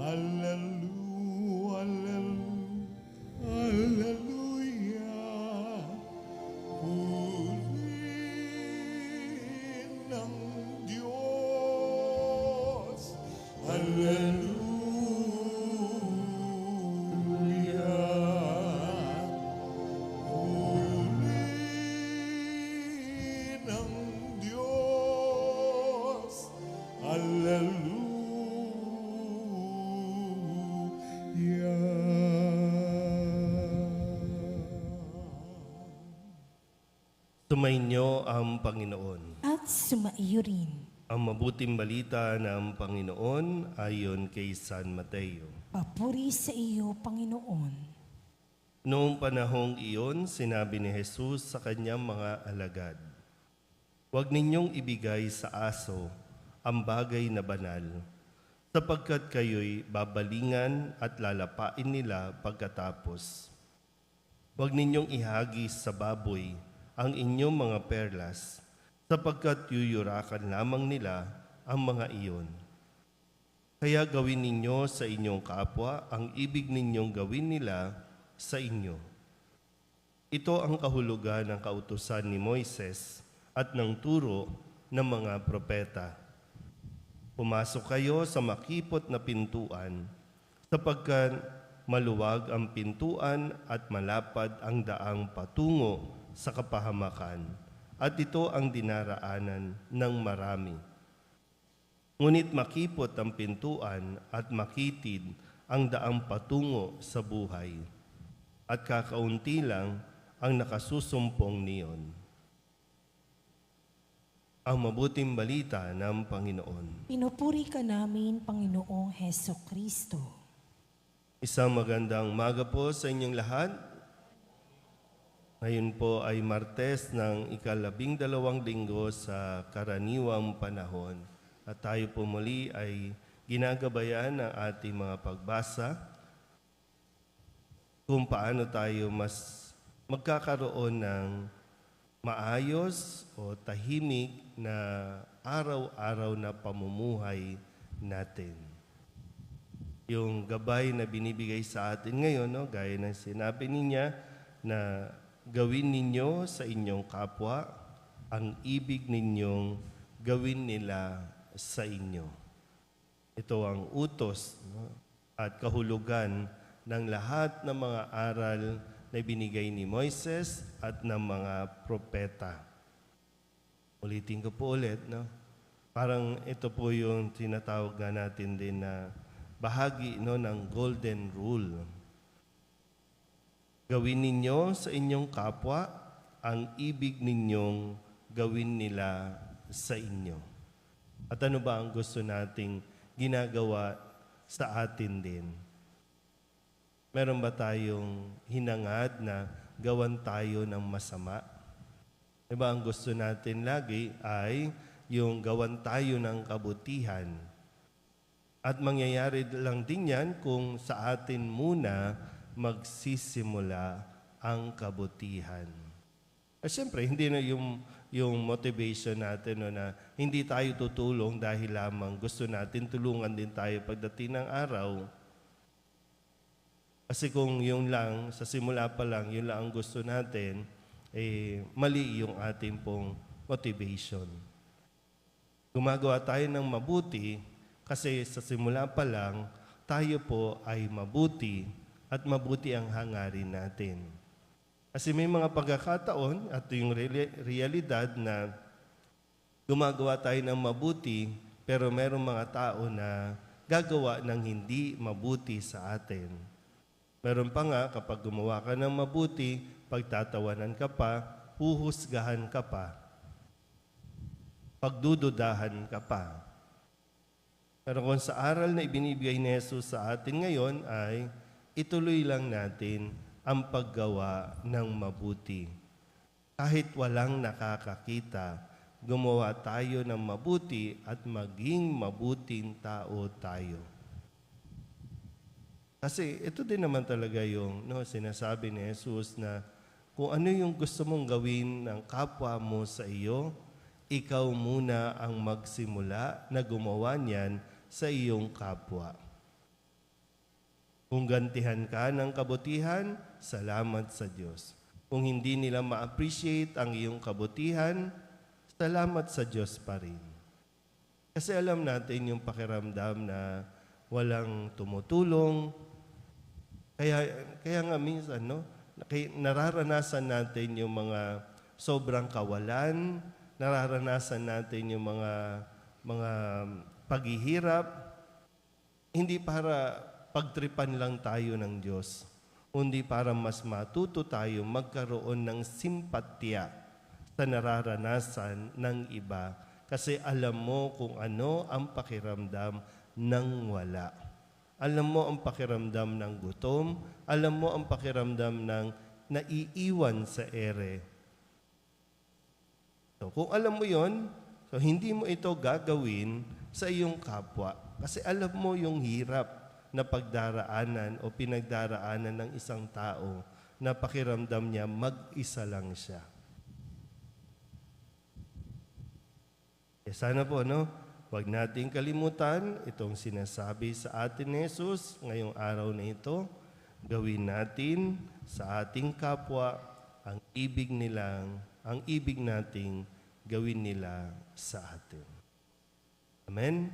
Hallelujah, hallelujah. Purihin ng Diyos. Hallelujah. Purihin ng Diyos. Sumainyo ang Panginoon. At sumaiyo rin. Ang mabuting balita ng Panginoon ayon kay San Mateo. Papuri sa iyo, Panginoon. Noong panahong iyon, sinabi ni Jesus sa kanyang mga alagad, "Huwag ninyong ibigay sa aso ang bagay na banal, sapagkat kayo'y babalingan at lalapain nila pagkatapos. Huwag ninyong ihagis sa baboy ang inyong mga perlas, sapagkat yuyurakan lamang nila ang mga iyon. Kaya gawin ninyo sa inyong kapwa ang ibig ninyong gawin nila sa inyo. Ito ang kahulugan ng kautusan ni Moises at ng turo ng mga propeta. Pumasok kayo sa makipot na pintuan, sapagkat maluwag ang pintuan at malapad ang daang patungo sa kapahamakan, at ito ang dinaraanan ng marami. Ngunit makipot ang pintuan at makitid ang daang patungo sa buhay, at kakaunti lang ang nakasusumpong niyon." Ang mabuting balita ng Panginoon. Pinupuri ka namin, Panginoong Heso Kristo. Isang magandang umaga po sa inyong lahat. Ngayon po ay Martes ng ika-12 linggo sa karaniwang panahon. At tayo po muli ay ginagabayan ng ating mga pagbasa kung paano tayo mas magkakaroon ng maayos o tahimik na araw-araw na pamumuhay natin. Yung gabay na binibigay sa atin ngayon, no, gaya ng sinabi niya na gawin ninyo sa inyong kapwa ang ibig ninyong gawin nila sa inyo. Ito ang utos, no, at kahulugan ng lahat ng mga aral na binigay ni Moises at ng mga propeta. Ulitin ko po ulit, no? Parang ito po yung tinatawag na natin din na bahagi, no, ng golden rule. Gawin ninyo sa inyong kapwa ang ibig ninyong gawin nila sa inyo. At ano ba ang gusto nating ginagawa sa atin din? Meron ba tayong hinangad na gawan tayo ng masama? Diba ang gusto natin lagi ay yung gawan tayo ng kabutihan. At mangyayari lang din yan kung sa atin muna magsisimula ang kabutihan. At siyempre, hindi na yung motivation natin, no, na hindi tayo tutulong dahil lamang gusto natin tulungan din tayo pagdating ng araw. Kasi kung yun lang, sa simula pa lang, yun lang ang gusto natin, mali yung ating pong motivation. Gumagawa tayo ng mabuti kasi sa simula pa lang, tayo po ay mabuti at mabuti ang hangarin natin. Kasi may mga pagkakataon at yung realidad na gumagawa tayo ng mabuti pero merong mga tao na gagawa ng hindi mabuti sa atin. Meron pa nga kapag gumawa ka ng mabuti, pagtatawanan ka pa, huhusgahan ka pa, pagdududahan ka pa. Pero kung sa aral na ibinibigay ni Jesus sa atin ngayon ay ituloy lang natin ang paggawa ng mabuti. Kahit walang nakakakita, gumawa tayo ng mabuti at maging mabuting tao tayo. Kasi ito din naman talaga yung sinasabi ni Jesus na kung ano yung gusto mong gawin ng kapwa mo sa iyo, ikaw muna ang magsimula na gumawa niyan sa iyong kapwa. Kung gantihan ka ng kabutihan, salamat sa Diyos. Kung hindi nila ma-appreciate ang iyong kabutihan, salamat sa Diyos pa rin. Kasi alam natin yung pakiramdam na walang tumutulong. Kaya nga minsan, nararanasan natin yung mga sobrang kawalan, nararanasan natin yung mga paghihirap, hindi para pagtripan lang tayo ng Diyos, kundi para mas matuto tayo magkaroon ng simpatya sa nararanasan ng iba. Kasi alam mo kung ano ang pakiramdam ng wala. Alam mo ang pakiramdam ng gutom. Alam mo ang pakiramdam ng naiiwan sa ere. So, kung alam mo yon, so hindi mo ito gagawin sa iyong kapwa. Kasi alam mo yung hirap na pagdaraanan o pinagdaraanan ng isang tao na pakiramdam niya mag-isa lang siya. Sana po, huwag nating kalimutan itong sinasabi sa atin ni Jesus ngayong araw na ito. Gawin natin sa ating kapwa ang ibig nating gawin nila sa atin. Amen?